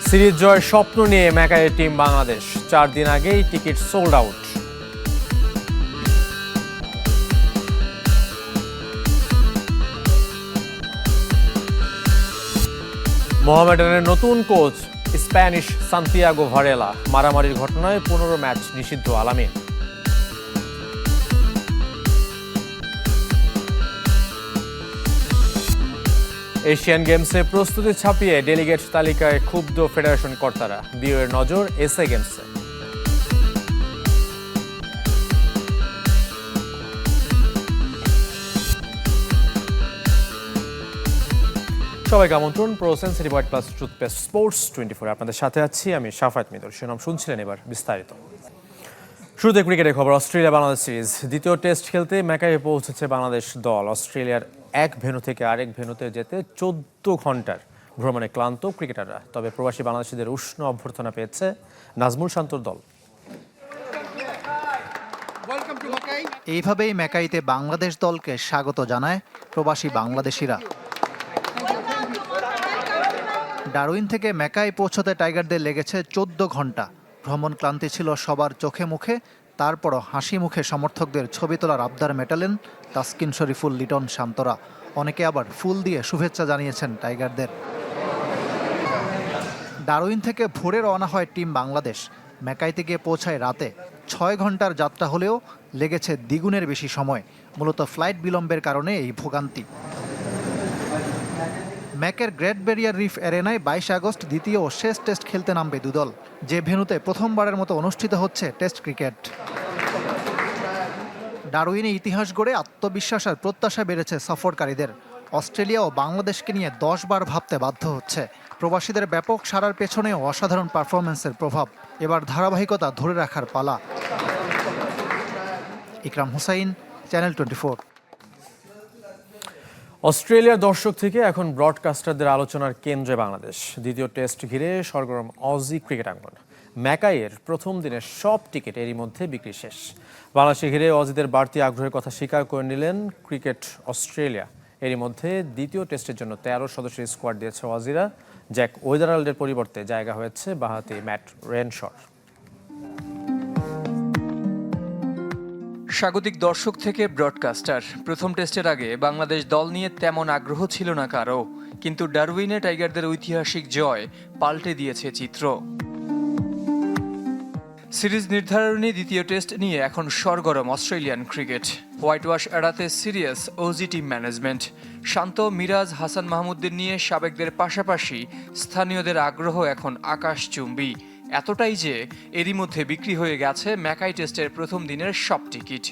Series জয়ের স্বপ্ন নিয়ে ম্যাকাইয়ের টিম বাংলাদেশ 4 দিন আগেই টিকিট সোল্ড আউট। মোহামেডানের নতুন কোচ স্প্যানিশ সান্তিয়াগো ভারেলা, মারামারির ঘটনায় 15 ম্যাচ নিষিদ্ধ আলামিন। এশিয়ান গেমসে প্রস্তুতি ছাপিয়ে ডেলিগেট তালিকায় ক্ষুব্ধ ফেডারেশন কর্তারা, বিওএর নজর এসএ গেমসে। সবাইকে আমন্ত্রণ pro sensitive white plus toothpaste sports 24। আপনাদের সাথে আছি আমি শাফাত মিদর। শিরোনাম শুনছিলেন, এবার বিস্তারিত। শুরুতে ক্রিকেটের খবর। অস্ট্রেলিয়া বাংলাদেশ সিরিজ দ্বিতীয় টেস্ট খেলতে ম্যাকাইয়ে পৌঁছেছে বাংলাদেশ দল। অস্ট্রেলিয়ার এক ভেন্যু থেকে আরেক ভেন্যুতে যেতে 14 ঘন্টার ভ্রমণে ক্লান্ত ক্রিকেটাররা। তবে প্রবাসী বাংলাদেশিদের উষ্ণ অভ্যর্থনা পেয়েছে নাজমুল শান্তর দল। এইভাবেই ম্যাকাইতে বাংলাদেশ দলকে স্বাগত জানায় প্রবাসী বাংলাদেশিরা। ডারউইন থেকে ম্যাকাই পৌঁছতে টাইগারদের লেগেছে 14 ঘন্টা। ভ্রমণ ক্লান্তি ছিল সবার চোখে মুখে, তারপরও হাসি মুখে সমর্থকদের ছবি তোলার আবদার মেটালেন তাসকিন শরীফুল, লিটন, শান্তরা। অনেকে আবার ফুল দিয়ে শুভেচ্ছা জানিয়েছেন টাইগারদের। ডারউইন থেকে ভোরে রওনা হয় টিম বাংলাদেশ। ম্যাকাইতে গিয়ে পৌঁছায় রাতে। 6 ঘন্টার যাত্রা হলেও লেগেছে দ্বিগুণের বেশি সময়। মূলত ফ্লাইট বিলম্বের কারণে এই ভোগান্তি। ম্যাকের গ্রেট ব্যারিয়ার রিফ অ্যারেনায় 22 আগস্ট দ্বিতীয় ও শেষ টেস্ট খেলতে নামবে দুদল, যে ভেন্যুতে প্রথমবারের মতো অনুষ্ঠিত হচ্ছে টেস্ট ক্রিকেট। ডারউইনে ইতিহাস গড়ে আত্মবিশ্বাস আর প্রত্যাশা বেড়েছে সফরকারীদের। অস্ট্রেলিয়া ও বাংলাদেশকে নিয়ে 10 বার ভাবতে বাধ্য হচ্ছে। প্রবাসীদের ব্যাপক সাড়ার পেছনেও অসাধারণ পারফরমেন্সের প্রভাব। এবার ধারাবাহিকতা ধরে রাখার পালা। ইকরাম হুসাইন, চ্যানেল 24। অস্ট্রেলিয়ার দর্শক থেকে এখন ব্রডকাস্টারদের আলোচনার কেন্দ্রে বাংলাদেশ। দ্বিতীয় টেস্ট ঘিরে সরগরম অজি ক্রিকেট আঙ্গন। ম্যাকাইয়ের প্রথম দিনের সব টিকিট এরই মধ্যে বিক্রি শেষ। বাংলাদেশে ঘিরে অজিদের বাড়তি আগ্রহের কথা স্বীকার করে নিলেন ক্রিকেট অস্ট্রেলিয়া। এরই মধ্যে দ্বিতীয় টেস্টের জন্য 13 সদস্যের স্কোয়াড দিয়েছে অজিরা। জ্যাক ওয়েদারাল্ডের পরিবর্তে জায়গা হয়েছে বাঁহাতি ম্যাট রেনশর। স্বাগতিক দর্শক থেকে ব্রডকাস্টার। প্রথম টেস্টের আগে বাংলাদেশ দল নিয়ে তেমন আগ্রহ ছিল না কারো, কিন্তু ডারউইনে টাইগারদের ঐতিহাসিক জয় পাল্টে দিয়েছে চিত্র। সিরিজ নির্ধারণী দ্বিতীয় টেস্ট নিয়ে এখন সরগরম অস্ট্রেলিয়ান ক্রিকেট। হোয়াইট ওয়াশ এড়াতে সিরিয়াস ওজি টিম ম্যানেজমেন্ট। শান্ত, মিরাজ, হাসান মাহমুদদের নিয়ে সাবেকদের পাশাপাশি স্থানীয়দের আগ্রহ এখন আকাশচুম্বী। এতটাই যে এরই মধ্যে বিক্রি হয়ে গেছে ম্যাকাই টেস্টের প্রথম দিনের সব টিকিট।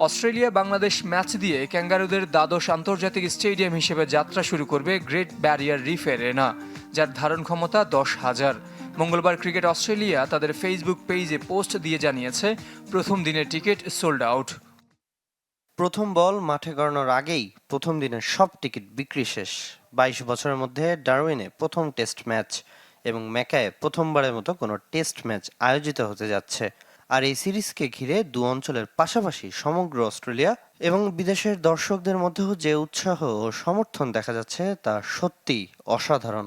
অস্ট্রেলিয়া বাংলাদেশ ম্যাচ দিয়ে ক্যাঙ্গারুদের দ্বাদশ আন্তর্জাতিক স্টেডিয়াম হিসেবে যাত্রা শুরু করবে গ্রেট ব্যারিয়ার রিফ অ্যারেনা, যার ধারণ ক্ষমতা 10,000। মঙ্গলবার ক্রিকেট অস্ট্রেলিয়া তাদের ফেসবুক পেজে পোস্ট দিয়ে জানিয়েছে প্রথম দিনের টিকিট সোল্ড আউট। প্রথম বল মাঠে গড়ানোর আগেই প্রথম দিনের সব টিকিট বিক্রি শেষ। 22 বছরের মধ্যে ডারউইনে প্রথম টেস্ট ম্যাচ এবং ম্যাকায়ে প্রথমবারের মতো কোনো টেস্ট ম্যাচ আয়োজিত হতে যাচ্ছে। আর এই সিরিজকে ঘিরে দু অঞ্চলের পাশাপাশি সমগ্র অস্ট্রেলিয়া এবং বিদেশের দর্শকদের মধ্যেও যে উৎসাহ ও সমর্থন দেখা যাচ্ছে তা সত্যিই অসাধারণ।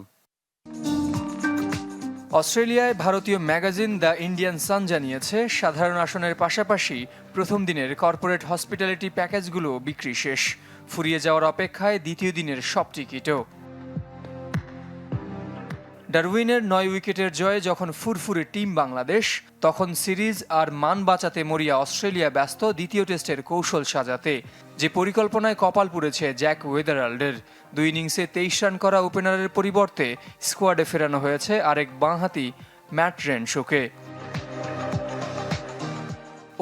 অস্ট্রেলিয়ায় ভারতীয় ম্যাগাজিন দ্য ইন্ডিয়ান সান জানিয়েছে সাধারণ আসনের পাশাপাশি প্রথম দিনের কর্পোরেট হসপিটালিটি প্যাকেজগুলো বিক্রি শেষ। ফুরিয়ে যাওয়ার অপেক্ষায় দ্বিতীয় দিনের সব টিকিটও। ডারউইনের 9 উইকেটের জয়ে যখন ফুরফুরে টিম বাংলাদেশ, তখন সিরিজ আর মান বাঁচাতে মরিয়া অস্ট্রেলিয়া ব্যস্ত দ্বিতীয় টেস্টের কৌশল সাজাতে। যে পরিকল্পনায় কপাল পুড়েছে জ্যাক ওয়েদারাল্ডের। 2 ইনিংসে 23 রান করা ওপেনারের পরিবর্তে স্কোয়াডে ফেরানো হয়েছে আরেক বাঁহাতি ম্যাট রেনশোকে।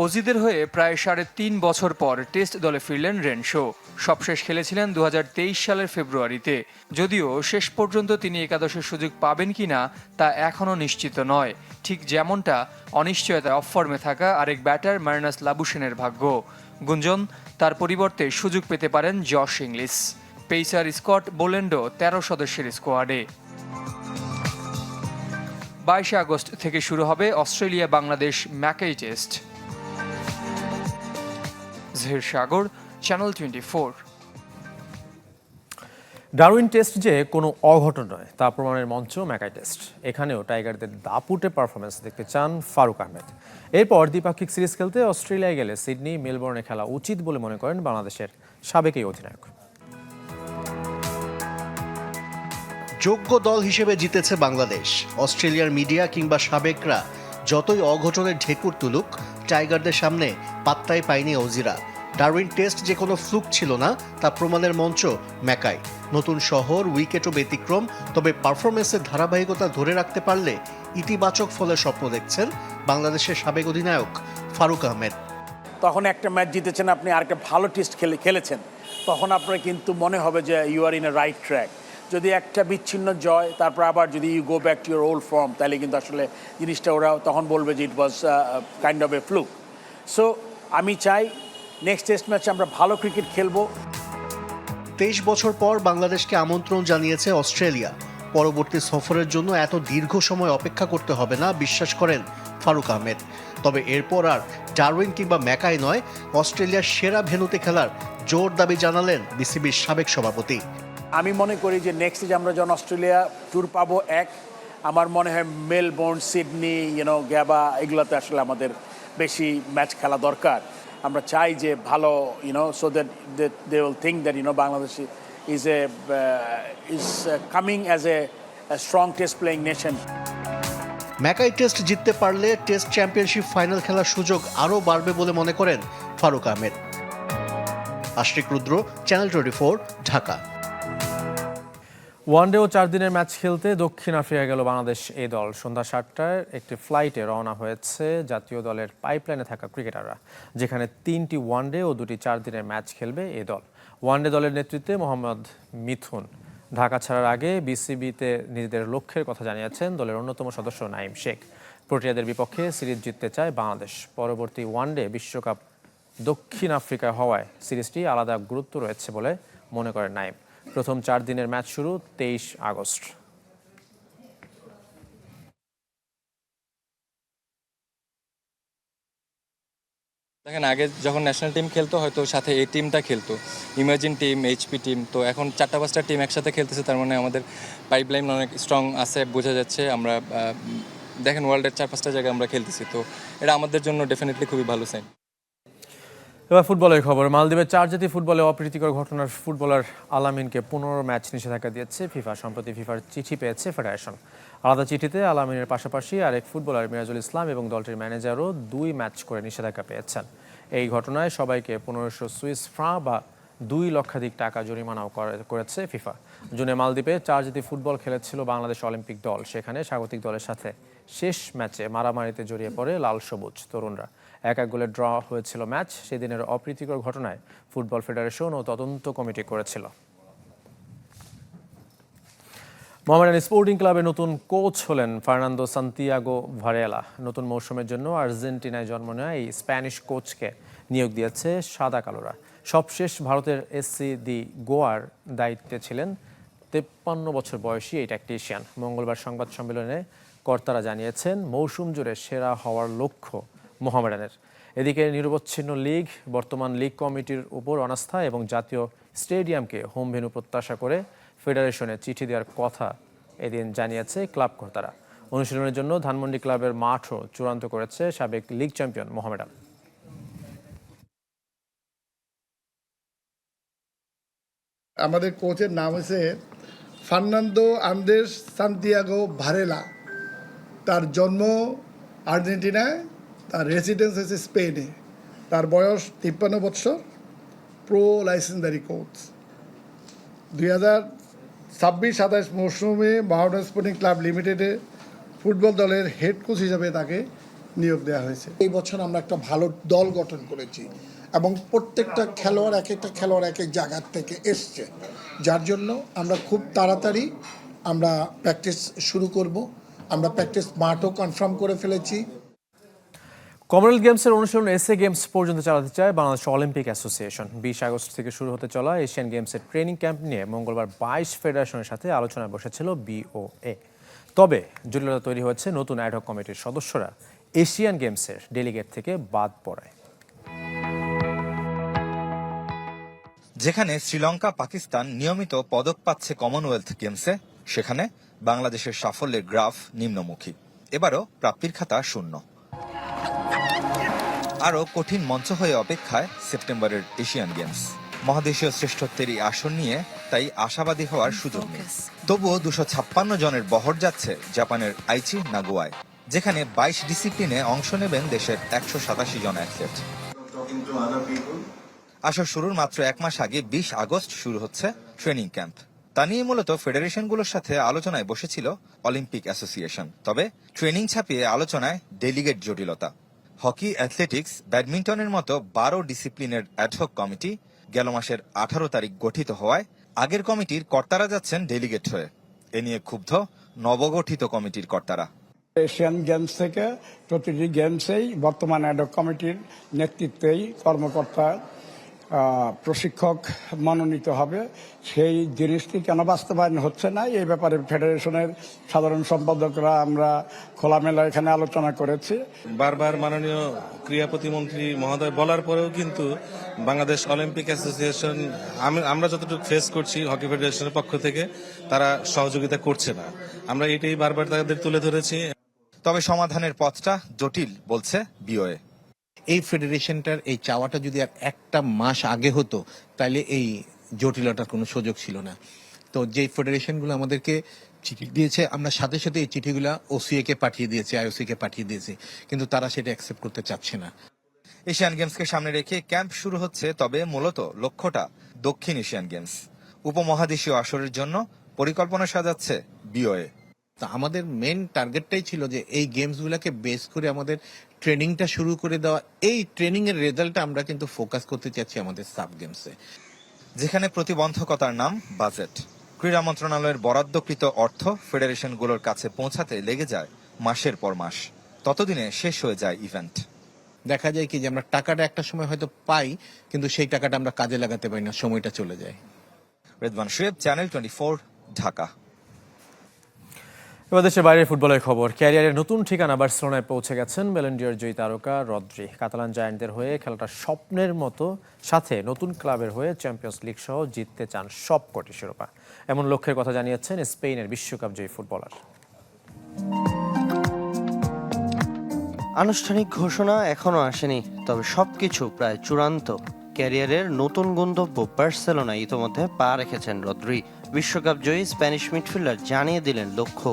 অজিদের হয়ে প্রায় 3.5 বছর পর টেস্ট দলে ফিরলেন রেনশো। সবশেষ খেলেছিলেন 2023 সালের ফেব্রুয়ারিতে। যদিও শেষ পর্যন্ত তিনি একাদশের সুযোগ পাবেন কিনা তা এখনও নিশ্চিত নয়। ঠিক যেমনটা অনিশ্চয়তায় অফ ফর্মে থাকা আরেক ব্যাটার মার্নাস লাবুশেনের ভাগ্য। গুঞ্জন, তার পরিবর্তে সুযোগ পেতে পারেন জশ ইংলিশ। পেসার স্কট বোলেন্ডো 13 সদস্যের স্কোয়াডে। 22 আগস্ট থেকে শুরু হবে Australia Bangladesh Mackay test. Zahir সাগর, চ্যানেল 24। ডারউইন টেস্ট যে কোনো অঘটন নয় তা প্রমাণের মঞ্চ ম্যাকাই টেস্ট। এখানেও টাইগারদের দাপুটে পারফরমেন্স দেখতে চান ফারুক আহমেদ। এরপর দ্বিপাক্ষিক সিরিজ খেলতে অস্ট্রেলিয়ায় গেলে সিডনি, মেলবোর্নে খেলা উচিত বলে মনে করেন বাংলাদেশের সাবেক এই অধিনায়ক। যোগ্য দল হিসেবে জিতেছে বাংলাদেশ। অস্ট্রেলিয়ার মিডিয়া কিংবা সাবেকরা যতই অঘটনের ঢেকুর তুলুক, টাইগারদের সামনে পাত্তাই পায়নি অজিরা। ডারউইন টেস্ট যে কোনো ফ্লুক ছিল না তা প্রমাণের মঞ্চ ম্যাকাই। নতুন শহর, উইকেটও ব্যতিক্রম, তবে পারফরমেন্সের ধারাবাহিকতা ধরে রাখতে পারলে ইতিবাচক ফলের স্বপ্ন দেখছেন বাংলাদেশের সাবেক অধিনায়ক ফারুক আহমেদ। তখন একটা ম্যাচ জিতেছেন আপনি, আর একটা ভালো টেস্ট খেলেছেন, তখন আপনার কিন্তু মনে হবে যে you are in a right track. যদি একটা বিচ্ছিন্ন জয়, তারপর আবার যদি you go back to your old form, তাহলে কিন্তু আসলে জিনিসটা ওরা তখন বলবে যে it was kind of a fluke. So আমি চাই নেক্সট টেস্ট ম্যাচে আমরা ভালো ক্রিকেট খেলবো। 23 বছর পর বাংলাদেশকে আমন্ত্রণ জানিয়েছে অস্ট্রেলিয়া। পরবর্তী সফরের জন্য এত দীর্ঘ সময় অপেক্ষা করতে হবে না বিশ্বাস করেন ফারুক আহমেদ। তবে এরপর আর ডারউইন কিংবা ম্যাকাই নয়, অস্ট্রেলিয়ার সেরা ভেন্যুতে খেলার জোর দাবি জানালেন বিসিবির সাবেক সভাপতি। আমি মনে করি যে নেক্সট যে আমরা যখন অস্ট্রেলিয়া ট্যুর পাবো, আমার মনে হয় মেলবোর্ন, সিডনি, গ্যাবা, এগুলোতে আসলে আমাদের বেশি ম্যাচ খেলা দরকার। আমরা চাই যে ভালো so that they will think that Bangladesh is coming as a strong test playing nation. ম্যাকাই টেস্ট জিততে পারলে টেস্ট চ্যাম্পিয়নশিপ ফাইনাল খেলার সুযোগ আরও বাড়বে বলে মনে করেন ফারুক আহমেদ। আশরিক রুদ্র, চ্যানেল 24, ঢাকা। ওয়ানডে ও 4 দিনের ম্যাচ খেলতে দক্ষিণ আফ্রিকা গেল বাংলাদেশ এই দল। সন্ধ্যা 7টায় একটি ফ্লাইটে রওনা হয়েছে জাতীয় দলের পাইপলাইনে থাকা ক্রিকেটাররা, যেখানে 3টি ওয়ানডে ও 2টি 4 দিনের ম্যাচ খেলবে এই দল। ওয়ানডে দলের নেতৃত্বে মোহাম্মদ মিথুন। ঢাকা ছাড়ার আগে বিসিবিতে নিজেদের লক্ষ্যের কথা জানিয়েছেন দলের অন্যতম সদস্য নাঈম শেখ। প্রোটিয়াদের বিপক্ষে সিরিজ জিততে চায় বাংলাদেশ। পরবর্তী ওয়ানডে বিশ্বকাপ দক্ষিণ আফ্রিকা হওয়ায় সিরিজটি আলাদা গুরুত্ব রয়েছে বলে মনে করেন নাঈম। প্রথম 4 দিনের ম্যাচ শুরু 23 আগস্ট। দেখেন, আগে যখন ন্যাশনাল টিম খেলতো হয়তো সাথে এই টিমটা খেলতো, ইমার্জিং টিম, এইচপি টিম, তো এখন 4-5টা টিম একসাথে খেলতেছে। তার মানে আমাদের পাইপলাইন অনেক স্ট্রং আছে বোঝা যাচ্ছে। আমরা দেখেন ওয়ার্ল্ডের 4-5টা জায়গায় আমরা খেলতেছি, তো এটা আমাদের জন্য ডেফিনেটলি খুবই ভালো সাইন। এবার ফুটবলের খবর। মালদ্বীপের 4 জাতি ফুটবলে অপ্রীতিকর ঘটনার ফুটবলার আলামিনকে 15 ম্যাচ নিষেধাজ্ঞা দিয়েছে ফিফা। সম্প্রতি ফিফার চিঠি পেয়েছে ফেডারেশন। আলাদা চিঠিতে আলামিনের পাশাপাশি আরেক ফুটবলার মিরাজুল ইসলাম এবং দলটির ম্যানেজারও 2 ম্যাচ করে নিষেধাজ্ঞা পেয়েছেন। এই ঘটনায় সবাইকে 1500 সুইস ফ্রাঁ বা 2 লক্ষাধিক টাকা জরিমানাও করেছে ফিফা। জুনে মালদ্বীপে 4 জাতি ফুটবল খেলেছিল বাংলাদেশ অলিম্পিক দল। সেখানে স্বাগতিক দলের সাথে শেষ ম্যাচে মারামারিতে জড়িয়ে পড়ে লাল সবুজ তরুণরা। 1-1 গোলে ড্র হয়েছিল ম্যাচ। সেদিনের অপ্রীতিকর ঘটনায় ফুটবল ফেডারেশন ও তদন্ত কমিটি করেছিল। মোহামেডান স্পোর্টিং ক্লাবের নতুন কোচ হলেন ফার্নান্দো সান্তিয়াগো ভারেলা। নতুন মৌসুমের জন্য আর্জেন্টিনায় জন্ম নেওয়া এই স্প্যানিশ কোচকে নিয়োগ দিয়েছে সাদা কালোরা। সবশেষ ভারতের এসসি দি গোয়ার দায়িত্বে ছিলেন 53 বছর বয়সী এই ট্যাকটিশিয়ান। মঙ্গলবার সংবাদ সম্মেলনে কর্তারা জানিয়েছেন মৌসুম জুড়ে সেরা হওয়ার লক্ষ্য মোহামেডানের। এদিকে নিরবচ্ছিন্ন লিগ, বর্তমান লিগ কমিটির উপর অনাস্থা এবং জাতীয় স্টেডিয়ামকে হোম ভেন্যু প্রত্যাশা করে ফেডারেশনে চিঠি দেওয়ার কথা এদিন জানিয়েছে ক্লাব কর্তারা। অনুশীলনের জন্য ধানমন্ডি ক্লাবের মাঠও চূড়ান্ত করেছে সাবেক লিগ চ্যাম্পিয়ন মোহামেডান। আমাদের কোচের নাম হচ্ছে ফার্নান্দো আন্দ্রেস সান্তিয়াগো ভারেলা। তার জন্ম আর্জেন্টিনায়, তার রেসিডেন্স হচ্ছে স্পেনে। তার বয়স 53 বছর, প্রো লাইসেন্সধারী কোচ। 2026-27 মৌসুমে মোহামেডান স্পোর্টিং ক্লাব লিমিটেডে ফুটবল দলের হেড কোচ হিসাবে তাকে নিয়োগ দেওয়া হয়েছে। এই বছর আমরা একটা ভালো দল গঠন করেছি এবং প্রত্যেকটা খেলোয়াড় এক একটা খেলোয়াড় এক এক জায়গার থেকে এসছে, যার জন্য আমরা খুব তাড়াতাড়ি আমরা প্র্যাকটিস শুরু করব। আমরা প্র্যাকটিস মাঠও কনফার্ম করে ফেলেছি। কমনওয়েলথ গেমসের অনুশীলন এসএ গেমস পর্যন্ত চালাতে চায় বাংলাদেশ অলিম্পিক অ্যাসোসিয়েশন। 20 আগস্ট থেকে শুরু হতে চলা এশিয়ান গেমসের ট্রেনিং ক্যাম্প নিয়ে মঙ্গলবার 22 ফেডারেশনের সাথে আলোচনায় বসেছিল বিওএ। তবে জটিলতা তৈরি হয়েছে নতুন অ্যাডহক কমিটির সদস্যরা এশিয়ান গেমসের ডেলিগেট থেকে বাদ পড়ায়। যেখানে শ্রীলঙ্কা পাকিস্তান নিয়মিত পদক পাচ্ছে কমনওয়েলথ গেমসে, সেখানে বাংলাদেশের সাফল্যের গ্রাফ নিম্নমুখী। এবারও প্রাপ্তির খাতা শূন্য। আরও কঠিন মঞ্চ হয়ে অপেক্ষায় সেপ্টেম্বরের এশিয়ান গেমস। মহাদেশীয় শ্রেষ্ঠত্বের এই আসন নিয়ে তাই আশাবাদী হওয়ার সুযোগ নেই। তবুও 256 জনের বহর যাচ্ছে জাপানের আইচি নাগোয়ায়, যেখানে 22 ডিসিপ্লিনে অংশ নেবেন দেশের 187 জন অ্যাথলেট। আসর শুরুর মাত্র 1 মাস আগে 20 আগস্ট শুরু হচ্ছে ট্রেনিং ক্যাম্প। তা নিয়ে মূলত ফেডারেশনগুলোর সাথে আলোচনায় বসেছিল অলিম্পিক অ্যাসোসিয়েশন। তবে ট্রেনিং ছাপিয়ে আলোচনায় ডেলিগেট জটিলতা। হকি, অ্যাথলেটিক্স, ব্যাডমিন্টনের মতো 12 ডিসিপ্লিনের অ্যাডহক কমিটি গেল মাসের 18 তারিখ গঠিত হওয়ায় আগের কমিটির কর্তারা যাচ্ছেন ডেলিগেট হয়ে। এ নিয়ে ক্ষুব্ধ নবগঠিত কমিটির কর্তারা। এশিয়ান গেমস থেকে প্রতিটি গেমসেই বর্তমান অ্যাডহক কমিটির নেতৃত্বেই কর্মকর্তা প্রশিক্ষক মনোনীত হবে। সেই জিনিসটি কেন বাস্তবায়ন হচ্ছে না, এই ব্যাপারে ফেডারেশনের সাধারণ সম্পাদকরা আমরা খোলামেলা এখানে আলোচনা করেছি। বারবার মাননীয় ক্রীড়া প্রতিমন্ত্রী মহোদয় বলার পরেও কিন্তু বাংলাদেশ অলিম্পিক অ্যাসোসিয়েশন, আমরা যতটুকু ফেস করছি হকি ফেডারেশনের পক্ষ থেকে, তারা সহযোগিতা করছে না। আমরা এটাই বারবার তাদের তুলে ধরেছি। তবে সমাধানের পথটা জটিল বলছে বিওএ। এই ফেডারেশনটার এই চাওয়াটা যদি আর একটা মাস আগে হতো তাহলে এই জটিলতার কোনো সুযোগ ছিল না। তো যে ফেডারেশনগুলো আমাদেরকে চিঠি দিয়েছে, আমরা সাথে সাথে এই চিঠিগুলো ওসিএ কে পাঠিয়ে দিয়েছি, আইওসি কে পাঠিয়ে দিয়েছি, কিন্তু তারা সেটা অ্যাকসেপ্ট করতে চাচ্ছে না। এশিয়ান গেমসকে সামনে রেখে ক্যাম্প শুরু হচ্ছে, তবে মূলত লক্ষ্যটা দক্ষিণ এশিয়ান গেমস। উপমহাদেশীয় আসরের জন্য পরিকল্পনা সাজাচ্ছে বিওএ। তা আমাদের মেন টার্গেটটাই ছিল যে এই গেমসগুলোকে বেস করে আমাদের ট্রেনিংটা শুরু করে দেওয়া। এই ট্রেনিং এর রেজাল্টটা আমরা কিন্তু ফোকাস করতে চাচ্ছি আমাদের সাব গেমসে, যেখানে প্রতিবন্ধকতার নাম বাজেট। ক্রীড়া মন্ত্রণালয়ের বরাদ্দকৃত অর্থ ফেডারেশনগুলোর কাছে পৌঁছাতে লেগে যায় মাসের পর মাস। ততদিনে শেষ হয়ে যায় ইভেন্ট। দেখা যায় কি যে আমরা টাকাটা একটা সময় হয়তো পাই, কিন্তু সেই টাকাটা আমরা কাজে লাগাতে পারি না, সময়টা চলে যায়। রেদওয়ান শুয়েব, চ্যানেল 24, ঢাকা। এবার দেশের বাইরের ফুটবলের খবর। ক্যারিয়ারের নতুন ঠিকানা বার্সেলোনায় পৌঁছে গেছেন ব্যালন ডি'র জয়ী তারকা রদ্রি। কাতালান জায়ান্টদের হয়ে খেলাটা স্বপ্নের মতো, সাথে নতুন ক্লাবের হয়ে চ্যাম্পিয়ন্স লিগ সহ জিততে চান সবকটি শিরোপা। এমন লক্ষ্যের কথা জানিয়েছেন স্পেনের বিশ্বকাপ জয়ী ফুটবলার। আনুষ্ঠানিক ঘোষণা এখনো আসেনি, তবে সবকিছু প্রায় চূড়ান্ত। ক্যারিয়ারের নতুন গন্তব্য বার্সেলোনায় ইতোমধ্যে পা রেখেছেন রদ্রি। বিশ্বকাপ জয়ী স্প্যানিশ মিডফিল্ডার জানিয়ে দিলেন লক্ষ্য।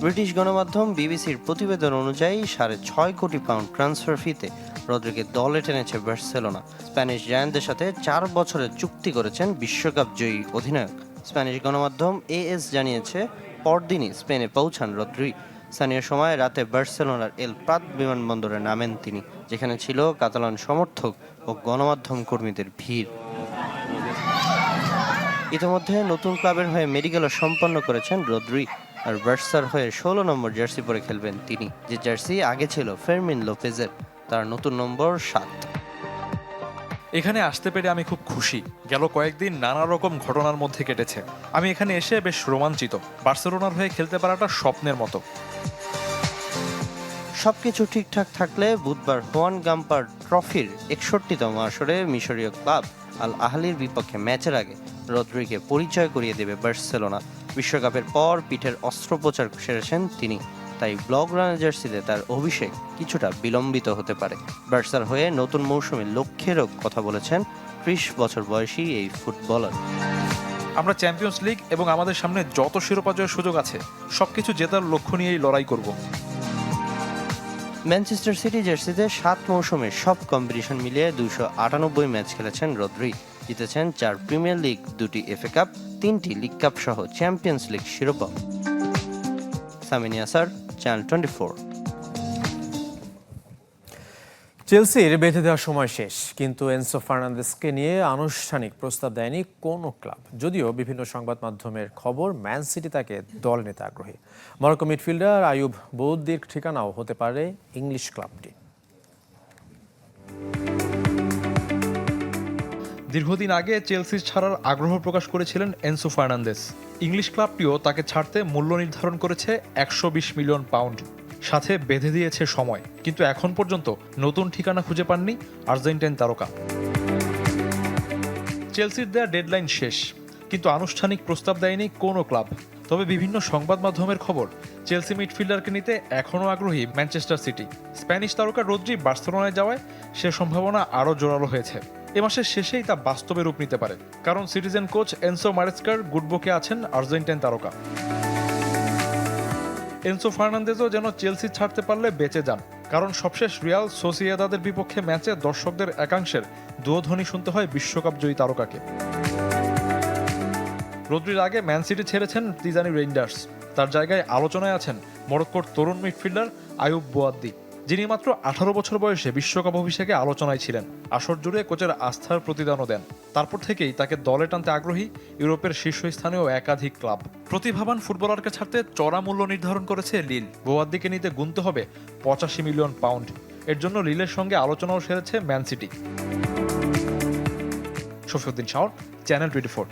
ব্রিটিশ গণমাধ্যম বিবিসির প্রতিবেদন অনুযায়ী 6.5 কোটি পাউন্ড ট্রান্সফার ফিতে রদ্রিকে দলে টেনেছে বার্সেলোনা। স্প্যানিশ জায়ান্টদের সাথে 4 বছরের চুক্তি করেছেন বিশ্বকাপ জয়ী অধিনায়ক। স্প্যানিশ গণমাধ্যম এএস জানিয়েছে পরদিনই স্পেনে পৌঁছান রদ্রি। স্থানীয় সময় রাতে বার্সেলোনার এল প্রাত বিমানবন্দরে নামেন তিনি, যেখানে ছিল কাতালান সমর্থক ও গণমাধ্যম কর্মীদের ভিড়। ইতিমধ্যে নতুন ক্লাবের হয়ে মেডিকেলও সম্পন্ন করেছেন রদ্রি। আর বার্সার হয়ে 16 নম্বর জার্সি পরে খেলবেন তিনি, যে জার্সি আগে ছিল ফেরমিন লোপেজের। তার নতুন নম্বর 7। এখানে আসতে পেরে আমি খুব খুশি। গেল কয়েকদিন নানা রকম ঘটনার মধ্যে কেটেছে। আমি এখানে এসে বেশ রোমাঞ্চিত। বার্সেলোনার হয়ে খেলতে পারাটা স্বপ্নের মতো। সবকিছু ঠিকঠাক থাকলে বুধবার হুয়ান গাম্পার ট্রফির 61তম আসরে মিশরীয় ক্লাব আল আহলির বিপক্ষে ম্যাচের আগে রদ্রিকে পরিচয় করিয়ে দেবে বার্সেলোনা। বিশ্বকাপের পর পিঠের অস্ত্রোপচার সেরেছেন তিনি, তাই ব্লগ রানের জার্সিতে তার অভিষেক কিছুটা বিলম্বিত হতে পারে। বার্সার হয়ে নতুন মৌসুমে লক্ষ্যেরও কথা বলেছেন 30 বছর বয়সী এই ফুটবলার। আমরা চ্যাম্পিয়ন্স লিগ এবং আমাদের সামনে যত শিরোপা জয়ের সুযোগ আছে সবকিছু জেতার লক্ষ্য নিয়েই লড়াই করব। ম্যানচেস্টার সিটি জার্সিতে 7 মৌসুমে সব কম্পিটিশন মিলিয়ে 298 ম্যাচ খেলেছেন রদ্রি। জিতেছেন 4 প্রিমিয়ার লিগ, 2টি এফএ কাপ, 3টি লিগ কাপ সহ চ্যাম্পিয়ন্স লিগ শিরোপা। সামিন ইয়াসার, চ্যানেল 24। চেলসির বেঁধে দেওয়ার সময় শেষ, কিন্তু এনসো ফার্নান্দেসকে নিয়ে আনুষ্ঠানিক প্রস্তাব দেয়নি কোনো ক্লাব। যদিও বিভিন্ন সংবাদ মাধ্যমের খবর ম্যান সিটি তাকে দলে নিতে আগ্রহী। মরক্কো মিডফিল্ডার আয়ুব বৌদ্দির ঠিকানাও হতে পারে ইংলিশ ক্লাবটি। দীর্ঘদিন আগে চেলসি ছাড়ার আগ্রহ প্রকাশ করেছিলেন এনসো ফার্নান্দেস। ইংলিশ ক্লাবটিও তাকে ছাড়তে মূল্য নির্ধারণ করেছে 120 মিলিয়ন পাউন্ড, সাথে বেঁধে দিয়েছে সময়। কিন্তু এখন পর্যন্ত নতুন ঠিকানা খুঁজে পাননি আর্জেন্টাইন তারকা। চেলসির দেয়া ডেডলাইন শেষ, কিন্তু আনুষ্ঠানিক প্রস্তাব দেয়নি কোনো ক্লাব। তবে বিভিন্ন সংবাদ মাধ্যমের খবর, চেলসি মিডফিল্ডারকে নিতে এখনও আগ্রহী ম্যানচেস্টার সিটি। স্প্যানিশ তারকা রদ্রি বার্সেলোনায় যাওয়ায় সে সম্ভাবনা আরও জোরালো হয়েছে। এ মাসের শেষেই তা বাস্তবে রূপ নিতে পারে, কারণ সিটিজেন কোচ এনসো মারেস্কার গুডবুকে আছেন আর্জেন্টাইন তারকা। এনসো ফার্নান্দেজও যেন চেলসি ছাড়তে পারলে বেঁচে যান, কারণ সবশেষ রিয়াল সোসিয়েদাদের বিপক্ষে ম্যাচে দর্শকদের একাংশের দুধ্বনি শুনতে হয় বিশ্বকাপ জয়ী তারকাকে। রদ্রির আগে ম্যান সিটি ছেড়েছেন তিজানি রেইন্ডার্স। তার জায়গায় আলোচনায় আছেন মরক্কোর তরুণ মিডফিল্ডার আয়ুব বোয়াদ্দি, যিনি মাত্র 18 বছর বয়সে বিশ্বকাপ অভিষেকে আলোচনায় ছিলেন। আসর জুড়ে কোচের আস্থার প্রতিদানও দেন। তারপর থেকেই তাকে দলে টানতে আগ্রহী ইউরোপের শীর্ষস্থানীয় একাধিক ক্লাব। প্রতিভাবান ফুটবলারকে ছাড়তে চড়া মূল্য নির্ধারণ করেছে লিল। বোয়াদ্দিকে নিতে গুনতে হবে 85 মিলিয়ন পাউন্ড। এর জন্য লিলের সঙ্গে আলোচনাও সেরেছে Man City. Shafiuddin Shaon, channel 24।